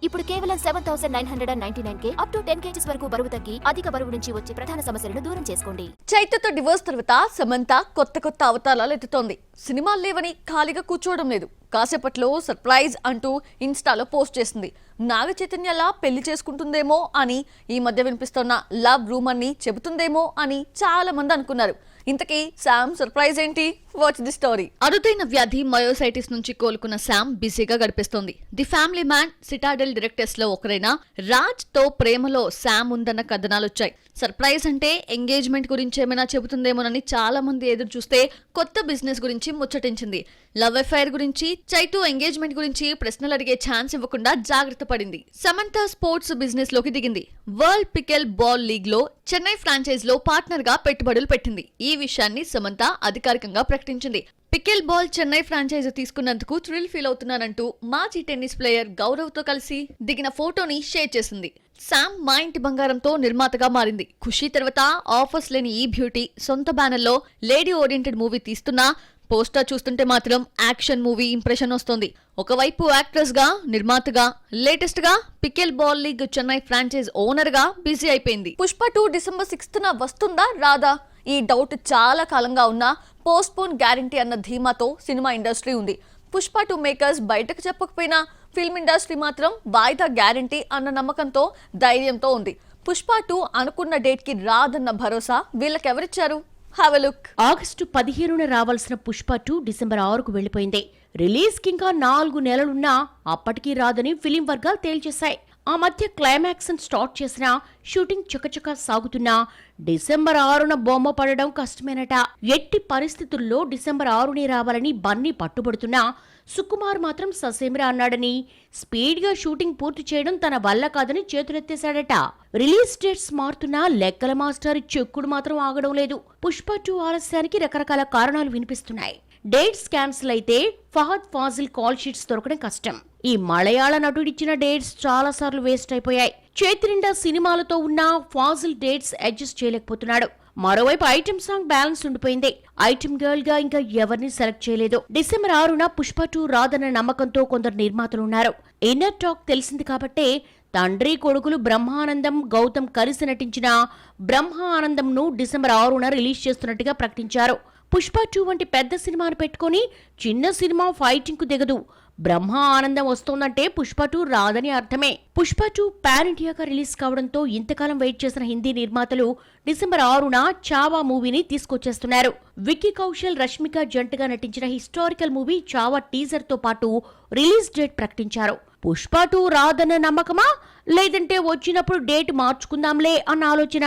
ఇప్పుడు కేవలం 7,999 up to 10 kgs వరకు బరువు తగ్గి అధిక బరువు నుంచి వచ్చే ప్రధాన సమస్యలను దూరం చేసుకోండి. చైతుతో డివోర్స్ తర్వాత సమంత కొత్త అవతారాలు ఎత్తుతోంది. సినిమాలు లేవని ఖాళీగా కూర్చోవడం లేదు. కాసేపట్లో సర్ప్రైజ్ అంటూ ఇన్స్టాలో పోస్ట్ చేసింది. నాగ చైతన్యలా పెళ్లి చేసుకుంటుందేమో అని ఈ మధ్య వినిపిస్తున్న లవ్ రూమర్ ని చెబుతుందేమో అని చాలా మంది అనుకున్నారు. ఇంతకీ శామ్ సర్ప్రైజ్ ఏంటి? Watch the story. అరుదైన వ్యాధి మయోసైటిస్ నుంచి కోలుకున్న శామ్ బిజీగా గడిపేస్తోంది. The Family Man, Citadel directors లో ఒకరైన రాజ్ తో ప్రేమలో శామ్ ఉందన్న కథనాలొచ్చాయి. సర్ప్రైజ్ అంటే ఎంగేజ్మెంట్ గురించి ఏమైనా చెబుతుందేమోనని చాలా మంది ఎదురు చూస్తే కొత్త బిజినెస్ గురించి ముచ్చటించింది. లవ్ అఫైర్ గురించి, చైతు ఎంగేజ్మెంట్ గురించి ప్రశ్నలు అడిగే ఛాన్స్ ఇవ్వకుండా జాగ్రత్త పడింది. సమంత స్పోర్ట్స్ బిజినెస్ లోకి దిగింది. వరల్డ్ పికెల్ బాల్ లీగ్ లో చెన్నై ఫ్రాంచైజ్ లో పార్ట్నర్ గా పెట్టుబడులు పెట్టింది. ఈ విషయాన్ని సమంత అధికారికంగా ప్రకటించింది. పికెల్ బాల్ చెన్నై ఫ్రాంచైజ్ తీసుకున్నందుకు థ్రిల్ ఫీల్ అవుతున్నానంటూ మాజీ టెన్నిస్ ప్లేయర్ గౌరవ్ తో కలిసి దిగిన ఫోటోని షేర్ చేసింది. శామ్ మా ఇంటి బంగారంతో నిర్మాతగా మారింది. ఖుషీ తర్వాత ఆఫర్స్ లేని ఈ బ్యూటీ సొంత బ్యానర్ లో లేడీ ఓరియంటెడ్ మూవీ తీస్తున్నా పోస్టర్ చూస్తుంటే మాత్రం యాక్షన్ మూవీ ఇంప్రెషన్ వస్తోంది. ఒకవైపు యాక్ట్రెస్ గా, నిర్మాతగా, లేటెస్ట్ గా pickle ball league Chennai franchise owner గా బిజీ అయిపోయింది. పుష్ప 2 డిసెంబర్ 6న వస్తుందా రాదా? ఈ డౌట్ చాలా కాలంగా ఉన్నా పోస్ట్ పోన్ గ్యారంటీ అన్న ధీమాతో సినిమా ఇండస్ట్రీ ఉంది. పుష్ప 2 మేకర్స్ బయటకు చెప్పకపోయినా ఫిల్మ్ ఇండస్ట్రీ మాత్రం వాయిదా గ్యారంటీ అన్న నమ్మకంతో, ధైర్యంతో ఉంది. పుష్ప 2 అనుకున్న డేట్ కి రాదన్న భరోసా వీళ్ళకెవరిచ్చారు? ఆగస్టు 15న రావాల్సిన పుష్ప 2 డిసెంబర్ 6కు వెళ్లిపోయింది. రిలీజ్ కి ఇంకా 4 నెలలున్నా అప్పటికీ రాదని ఫిలిం వర్గాలు తేల్చేశాయి. ఆ మధ్య క్లైమాక్స్ స్టార్ట్ చేసిన షూటింగ్ చకచకా సాగుతున్నా డిసెంబర్ 6న బొమ్మ పడడం కష్టమేనట. ఎట్టి పరిస్థితుల్లో డిసెంబర్ 6నే రావాలని బన్నీ పట్టుబడుతున్నా సుకుమార్ మాత్రం ససేమిరా అన్నాడని, స్పీడ్ గా షూటింగ్ పూర్తి చేయడం తన వల్ల కాదని చేతులెత్తేశాడట. రిలీజ్ డేట్స్ మారుతున్నా లెక్కల మాస్టర్ చెక్కుడు మాత్రం ఆగడం లేదు. పుష్ప 2 ఆలస్యానికి రకరకాల కారణాలు వినిపిస్తున్నాయి. డేట్స్ క్యాన్సిల్ అయితే ఫహద్ ఫాజిల్ కాల్ షీట్స్ దొరకడం కష్టం. ఈ మలయాళ నటుడిచ్చిన డేట్స్ చాలా సార్లు వేస్ట్ అయిపోయాయి. చేతినిండా సినిమాలతో ఉన్న ఫాజిల్ డేట్స్ అడ్జస్ట్ చేయలేకపోతున్నాడు. మరోవైపు ఐటమ్ సాంగ్ బ్యాలెన్స్ ఉండిపోయింది. ఐటమ్ గర్ల్ గా ఇంకా ఎవరిని సెలెక్ట్ చేయలేదు. డిసెంబర్ 6న పుష్ప 2 రాదన్న నమ్మకంతో కొందరు నిర్మాతలున్నారు. ఇన్నర్ టాక్ తెలిసింది కాబట్టే తండ్రి కొడుకులు బ్రహ్మానందం, గౌతమ్ కలిసి నటించిన బ్రహ్మ ఆనందంను డిసెంబర్ 6న రిలీజ్ చేస్తున్నట్టుగా ప్రకటించారు. పుష్ప 2 వంటి పెద్ద సినిమాను పెట్టుకుని చిన్న సినిమా ఫైటింగ్ కు దిగదు. బ్రహ్మ ఆనందం వస్తోందంటే పుష్ప 2 రాదని అర్థమే. పుష్ప 2 పాన్ ఇండియాగా రిలీజ్ కావడంతో ఇంతకాలం వెయిట్ చేసిన హిందీ నిర్మాతలు డిసెంబర్ 6న చావా మూవీని తీసుకొచ్చేస్తున్నారు. విక్కీ కౌశల్, రష్మిక జంటగా నటించిన హిస్టారికల్ మూవీ చావా టీజర్ తో పాటు రిలీజ్ డేట్ ప్రకటించారు. పుష్ప 2 రాదన్న నమ్మకమా, లేదంటే వచ్చినప్పుడు డేట్ మార్చుకుందాంలే అన్న ఆలోచన?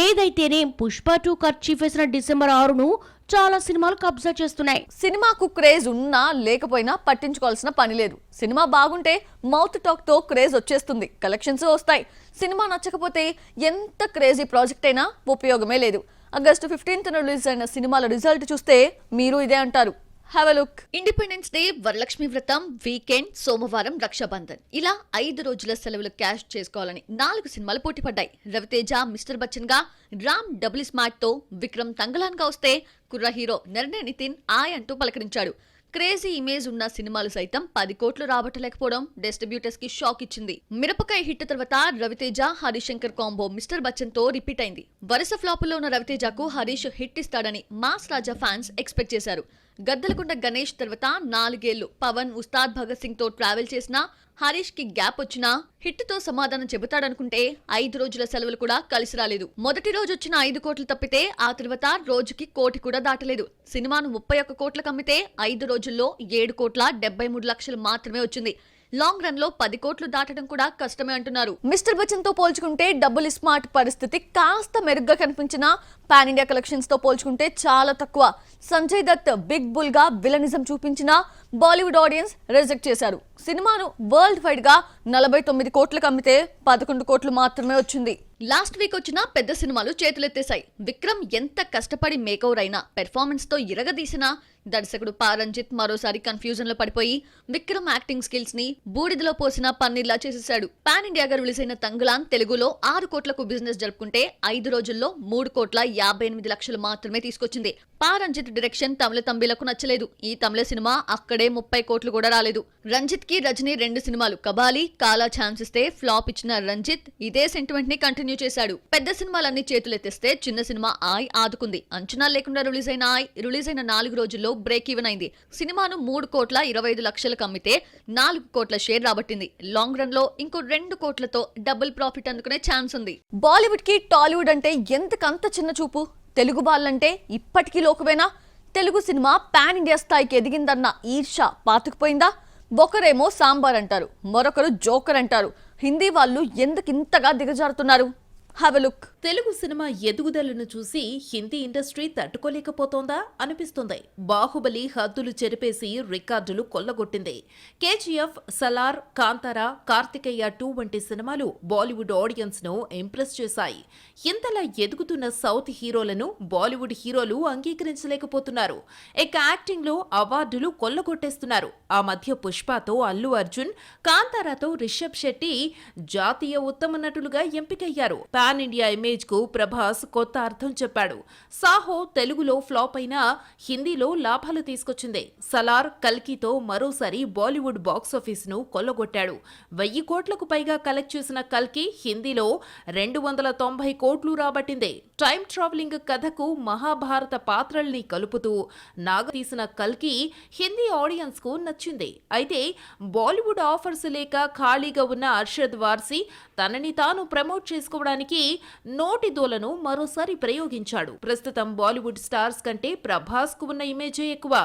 ఏదైతేనే పుష్ప 2 ఖర్చు వేసిన డిసెంబర్ 6ను చాలా సినిమాలు కబ్జా చేస్తున్నాయి. సినిమాకు క్రేజ్ ఉన్నా లేకపోయినా పట్టించుకోవాల్సిన పని లేదు. సినిమా బాగుంటే మౌత్ టాక్ తో క్రేజ్ వచ్చేస్తుంది, కలెక్షన్స్ వస్తాయి. సినిమా నచ్చకపోతే ఎంత క్రేజీ ప్రాజెక్ట్ అయినా ఉపయోగమే లేదు. ఆగస్టు 15న రిలీజ్ అయిన సినిమాల రిజల్ట్ చూస్తే మీరు ఇదే అంటారు. Have a look. Independence day, Varalakshmi వ్రతం, వీకెండ్, సోమవారం రక్షాబంధన్ ఇలా 5 రోజుల సెలవులు క్యాష్ చేసుకోవాలని 4 సినిమాలు పోటీపడ్డాయి. రవితేజ మిస్టర్ బచ్చన్ గా, రామ్ డబుల్ స్మార్ట్ తో, విక్రమ్ తంగలాన్ గా వస్తే కుర్ర హీరో నిర్ణయ నితిన్ ఆయ్ అంటూ పలకరించాడు. క్రేజీ ఇమేజ్ ఉన్న సినిమాలు సైతం 10 కోట్లు రాబట్టలేకపోవడం డిస్ట్రిబ్యూటర్స్ కి షాక్ ఇచ్చింది. మిరపకాయ హిట్ తర్వాత రవితేజ, హరీష్ శంకర్ కాంబో మిస్టర్ బచ్చన్ తో రిపీట్ అయింది. వరుస ఫ్లాపుల్లో ఉన్న రవితేజకు హరీష్ హిట్ ఇస్తాడని మాస్ రాజా ఫ్యాన్స్ ఎక్స్పెక్ట్ చేశారు. గద్దలకుండ గణేష్ తర్వాత 4 ఏళ్లు పవన్, ఉస్తాద్ భగత్ సింగ్ తో ట్రావెల్ చేసినా హరీష్ కి గ్యాప్ వచ్చినా హిట్ తో సమాధానం చెబుతాడనుకుంటే 5 రోజుల సెలవులు కూడా కలిసి రాలేదు. మొదటి రోజు వచ్చిన 5 కోట్లు తప్పితే ఆ తర్వాత రోజుకి 1 కోటి కూడా దాటలేదు. సినిమాను 31 కోట్లకు అమ్మితే 5 రోజుల్లో 7,73,00,000 మాత్రమే వచ్చింది. లాంగ్ రన్ లో 10 కోట్లు దాటడం కూడా కష్టమే అంటున్నారు. మిస్టర్ బచ్చన్ తో పోల్చుకుంటే డబుల్ స్మార్ట్ పరిస్థితి కాస్త మెరుగ్గా కనిపించినా పాన్ ఇండియా కలెక్షన్స్ తో పోల్చుకుంటే చాలా తక్కువ. సంజయ్ దత్ బిగ్ బుల్ గా విలనిజం చూపించినా బాలీవుడ్ ఆడియన్స్ రిజెక్ట్ చేశారు. సినిమాను వరల్డ్ వైడ్ గా 49 కోట్లకు అమ్మితే 11 కోట్లు మాత్రమే వచ్చింది. లాస్ట్ వీక్ వచ్చిన పెద్ద సినిమాలు చేతులెత్తేశాయి. విక్రమ్ ఎంత కష్టపడి మేకవర్ అయినా పెర్ఫార్మెన్స్ తో ఇరగదీసినా దర్శకుడు పారంజిత్ మరోసారి కన్ఫ్యూజన్ లో పడిపోయి విక్రమ్ యాక్టింగ్ స్కిల్స్ ని బూడిదలో పోసిన పన్నీర్లా చేసేశాడు. పాన్ ఇండియాగా రిలీజ్ అయిన తంగలాన్ తెలుగులో 6 కోట్లకు బిజినెస్ జరుపుకుంటే 5 రోజుల్లో 3,58,00,000 మాత్రమే తీసుకొచ్చింది. పారంజిత్ డైరెక్షన్ తమిళ తంబిలకు నచ్చలేదు. ఈ తమిళ సినిమా అక్కడే 30 కోట్లు కూడా రాలేదు. రంజిత్ కి రజనీ 2 సినిమాలు కబాలి, కాలా ఛాన్స్ ఇస్తే ఫ్లాప్ ఇచ్చిన రంజిత్ ఇదే సెంటిమెంట్ ని కంటిన్యూ చేశాడు. పెద్ద సినిమాలన్నీ చేతులెత్తేస్తే చిన్న సినిమా ఆయ్ ఆదుకుంది. అంచనా లేకుండా రిలీజ్ అయిన 4 రోజుల్లో బ్రేక్ ఈవెన్ అయింది. సినిమాను 3,25,00,000 అమ్మితే 4 కోట్ల షేర్ రాబట్టింది. లాంగ్ రన్ లో ఇంకో 2 కోట్లతో డబుల్ ప్రాఫిట్ అందుకునే ఛాన్స్ ఉంది. బాలీవుడ్ కి టాలీవుడ్ అంటే ఎందుకంత చిన్న చూపు? తెలుగు వాళ్ళంటే ఇప్పటికీ లోకమేనా? తెలుగు సినిమా పాన్ ఇండియా స్థాయికి ఎదిగిందన్న ఈర్ష పాతుకుపోయిందా? ఒకరేమో సాంబార్ అంటారు, మరొకరు జోకర్ అంటారు. హిందీ వాళ్ళు ఎందుకు ఇంతగా దిగజారుతున్నారు? Have a look. Telugu cinema ఎదుగుదలను చూసి హిందీ ఇండస్ట్రీ తట్టుకోలేకపోతోందా అనిపిస్తుంది. బాహుబలి హద్దులు చెరిపేసి రికార్డులు కొల్లగొట్టింది. కేజీఎఫ్, సలార్, కాంతారా, కార్తికేయ 2 వంటి సినిమాలు బాలీవుడ్ ఆడియన్స్ ను ఇంప్రెస్ చేశాయి. ఇంతలా ఎదుగుతున్న సౌత్ హీరోలను బాలీవుడ్ హీరోలు అంగీకరించలేకపోతున్నారు. ఇక యాక్టింగ్ లో అవార్డులు కొల్లగొట్టేస్తున్నారు. ఆ మధ్య పుష్పతో అల్లు అర్జున్, కాంతారాతో రిషబ్ శెట్టి జాతీయ ఉత్తమ నటులుగా ఎంపికయ్యారు. పాన్ ఇండియా ఇమేజ్ కు ప్రభాస్ కొత్త అర్థం చెప్పాడు. సాహో తెలుగులో ఫ్లాప్ అయినా హిందీలో లాభాలు తీసుకొచ్చింది. సలార్, కల్కితో మరోసారి బాలీవుడ్ బాక్సాఫీస్ ను కొల్లగొట్టాడు. 1000 కోట్లకు పైగా కలెక్ట్ చేసిన కల్కి హిందీలో 290 కోట్లు రాబట్టింది. టైం ట్రావెలింగ్ కథకు మహాభారత పాత్రల్ని కలుపుతూ నాగ తీసిన కల్కి హిందీ ఆడియన్స్ కు నచ్చింది. అయితే బాలీవుడ్ ఆఫర్స్ లేక ఖాళీగా ఉన్న అర్షద్ వార్సీ తనని తాను ప్రమోట్ చేసుకోవడానికి నోటి దోలను మరోసారి ప్రయోగించాడు. ప్రస్తుతం బాలీవుడ్ స్టార్స్ కంటే ప్రభాస్ కు ఉన్న ఇమేజే ఎక్కువ.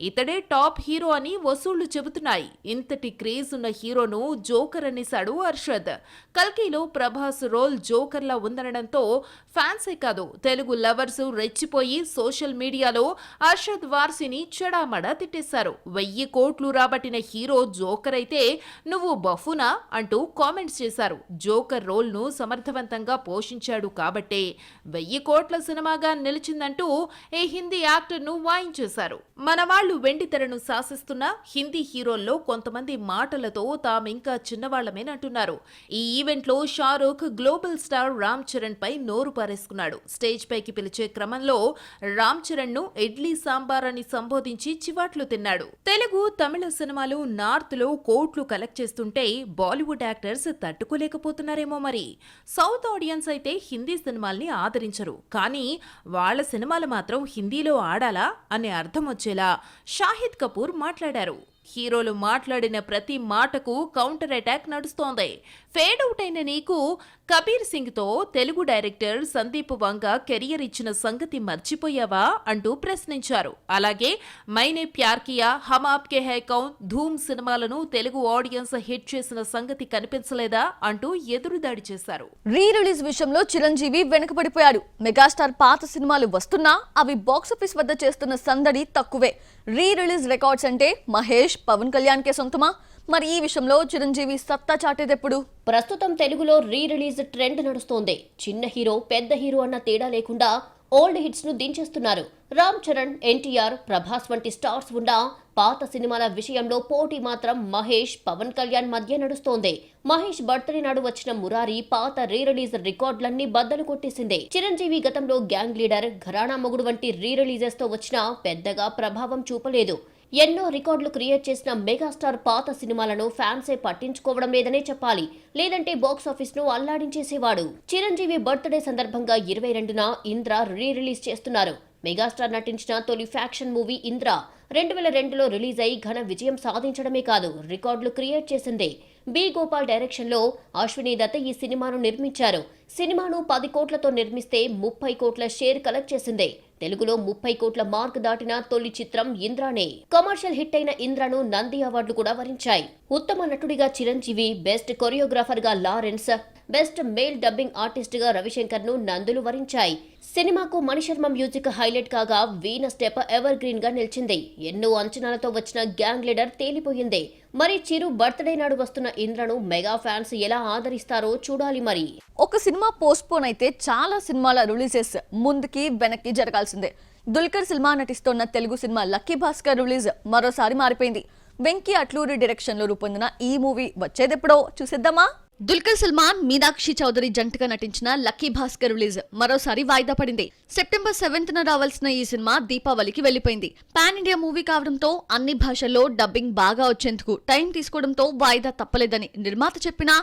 ఇతడే టాప్ హీరో అని వసూళ్లు చెబుతున్నాయి. ఇంతటి క్రేజ్ ఉన్న హీరోను జోకర్ అనేశాడు అర్షద్. కల్కిలో ప్రభాస్ రోల్ జోకర్ లా ఉందనడంతో ఫ్యాన్సే కాదు తెలుగు లవర్స్ రెచ్చిపోయి సోషల్ మీడియాలో అర్షద్ వార్సీని చెడామడా తిట్టేశారు. 1000 కోట్లు రాబట్టిన హీరో జోకర్ అయితే నువ్వు బఫునా అంటూ కామెంట్స్ చేశారు. జోకర్ రోల్ ను సమర్థవంతంగా పోషించాడు కాబట్టే 1000 కోట్ల సినిమాగా నిలిచిందంటూ ఈ హిందీ యాక్టర్ ను వాయించేశారు. మన వాళ్లు వెండి తెరను శాసిస్తున్న హిందీ హీరోల్లో కొంతమంది మాటలతో తామింకా చిన్నవాళ్లమేనంటున్నారు. ఈ ఈవెంట్ లో షారూఖ్ గ్లోబల్ స్టార్ రామ్ చరణ్ పై నోరు పారేసుకున్నాడు. స్టేజ్ పైకి పిలిచే క్రమంలో రామ్ చరణ్ ను ఇడ్లీ సాంబార్ అని సంబోధించి చివాట్లు తిన్నాడు. తెలుగు, తమిళ సినిమాలు నార్త్ లో కోట్లు కలెక్ట్ చేస్తుంటే బాలీవుడ్ యాక్టర్స్ తట్టుకోలేకపోతున్నారేమో మరి. సౌత్ ఆడియన్స్ అయితే హిందీ సినిమాల్ని ఆదరించరు, కానీ వాళ్ల సినిమాలు మాత్రం హిందీలో ఆడాలా అనే అర్థం వచ్చేలా షాహిద్ కపూర్ మాట్లాడారు. హీరోలు మాట్లాడిన ప్రతి మాటకు కౌంటర్ అటాక్ నడుస్తోంది. ఫేడ్ అవుట్ అయిన నీకు కబీర్ సింగ్ తో తెలుగు డైరెక్టర్ సందీప్ వంగ కెరియర్ ఇచ్చిన సంగతి మర్చిపోయావా అంటూ ప్రశ్నించారు. అలాగే మైనే ప్యార్ కియా, హమ్ ఆప్కే హై కౌన్, ధూమ్ సినిమాలను తెలుగు ఆడియన్స్ హిట్ చేసిన సంగతి కనిపించలేదా అంటూ ఎదురుదాడి చేశారు. రీ రిలీజ్ విషయంలో చిరంజీవి వెనుకబడిపోయాడు. మెగాస్టార్ పాత సినిమాలు వస్తున్నా అవి బాక్సాఫీస్ వద్ద చేస్తున్న సందడి తక్కువే. రీ రిలీజ్ రికార్డ్స్ అంటే మహేష్, పవన్ కళ్యాణ్ కే సొంతమా? మరి ఈ విషయంలో చిరంజీవి సత్తా చాటేదెప్పుడు? ప్రస్తుతం తెలుగులో రీ రిలీజ్ ట్రెండ్ నడుస్తోంది. చిన్న హీరో, పెద్ద హీరో అన్న తేడా లేకుండా ఓల్డ్ హిట్స్ ను దించేస్తున్నారు. రామ్ చరణ్, ఎన్టీఆర్, ప్రభాస్ వంటి స్టార్స్ ఉన్నా పాత సినిమాల విషయంలో పోటీ మాత్రం మహేష్, పవన్ కళ్యాణ్ మధ్య నడుస్తోంది. మహేష్ బర్త్డే నాడు వచ్చిన మురారి పాత రీ రిలీజ్ రికార్డులన్నీ బద్దలు కొట్టేసింది. చిరంజీవి గతంలో గ్యాంగ్ లీడర్, ఘరానా మొగుడు వంటి రీ రిలీజెస్ తో వచ్చినా పెద్దగా ప్రభావం చూపలేదు. ఎన్నో రికార్డులు క్రియేట్ చేసిన మెగాస్టార్ పాత సినిమాలను ఫ్యాన్సే పట్టించుకోవడం లేదనే చెప్పాలి. లేదంటే బాక్సాఫీస్ ను అల్లాడించేసేవాడు. చిరంజీవి బర్త్డే సందర్భంగా 22న ఇంద్ర రీ రిలీజ్ చేస్తున్నారు. మెగాస్టార్ నటించిన తొలి ఫ్యాక్షన్ మూవీ ఇంద్ర 2002లో రిలీజ్ అయి ఘన విజయం సాధించడమే కాదు రికార్డులు క్రియేట్ చేసింది. బి గోపాల్ డైరెక్షన్ లో అశ్విని దత్ ఈ సినిమాను నిర్మించారు. సినిమాను 10 కోట్లతో నిర్మిస్తే 30 కోట్ల షేర్ కలెక్ట్ చేసింది. తెలుగులో 30 కోట్ల మార్క్ దాటిన తొలి చిత్రం ఇంద్రానే. కమర్షియల్ హిట్ అయిన ఇంద్రను నంది అవార్డులు కూడా వరించాయి. ఉత్తమ నటుడిగా చిరంజీవి, బెస్ట్ కొరియోగ్రాఫర్ గా Lawrence, best male dubbing artist గా రవిశంకర్ ను నందులు వరించాయి. సినిమాకు మణిశర్మ మ్యూజిక్ హైలైట్ కాగా వీణ స్టెప్ ఎవర్ గ్రీన్ గా నిలిచింది. ఎన్నో అంచనాలతో వచ్చిన గ్యాంగ్ లీడర్ తేలిపోయింది. మరి చిరు బర్త్డే నాడు వస్తున్న ఇంద్రను మెగా ఫ్యాన్స్ ఎలా ఆదరిస్తారో చూడాలి. మరి ఒక సినిమా పోస్ట్ పోన్ అయితే చాలా సినిమాల రిలీజెస్ ముందుకి వెనక్కి జరగాల్సిందే. దుల్కర్ సినిమా నటిస్తోన్న Telugu cinema lucky Bhaskar release మరోసారి మారిపోయింది. వెంకీ అట్లూరి డైరెక్షన్ లో రూపొందిన ఈ మూవీ వచ్చేదెప్పుడో చూసేద్దామా? దుల్కర్ సల్మాన్, మీనాక్షి చౌదరి జంటగా నటించిన లక్కీ భాస్కర్ రిలీజ్ మరోసారి వాయిదా పడింది. సెప్టెంబర్ 7న రావాల్సిన ఈ సినిమా దీపావళికి వెళ్లిపోయింది. పాన్ ఇండియా మూవీ కావడంతో అన్ని భాషల్లో డబ్బింగ్ బాగా వచ్చేందుకు టైం తీసుకోవడంతో వాయిదా తప్పలేదని నిర్మాత చెప్పినా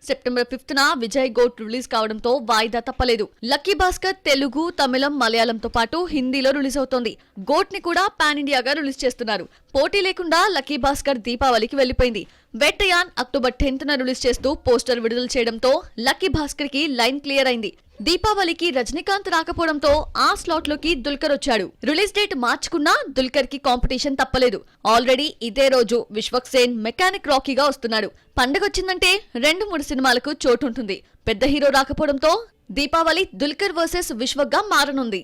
సెప్టెంబర్ 5న విజయ్ గోట్ రిలీజ్ కావడంతో వాయిదా తప్పలేదు. లక్కీ భాస్కర్ తెలుగు, తమిళం, మలయాళంతో పాటు హిందీలో రిలీజ్ అవుతోంది. గోట్ ని కూడా పాన్ ఇండియాగా రిలీజ్ చేస్తున్నారు. పోటీ లేకుండా లక్కీ భాస్కర్ దీపావళికి వెళ్లిపోయింది. వేటయాన్ అక్టోబర్ 10న రిలీజ్ చేస్తూ పోస్టర్ విడుదల చేయడంతో లక్కీ భాస్కర్ కి లైన్ క్లియర్ అయింది. దీపావళికి రజనీకాంత్ రాకపోవడంతో ఆ స్లాట్ లోకి దుల్కర్ వచ్చాడు. రిలీజ్ డేట్ మార్చుకున్నా దుల్కర్ కి కాంపిటీషన్ తప్పలేదు. ఆల్రెడీ ఇదే రోజు విశ్వక్ సేన్ మెకానిక్ రాకీగా వస్తున్నాడు. పండగొచ్చిందంటే 2-3 సినిమాలకు చోటుంటుంది. పెద్ద హీరో రాకపోవడంతో దీపావళి దుల్కర్ వర్సెస్ విశ్వక్ గా మారనుంది.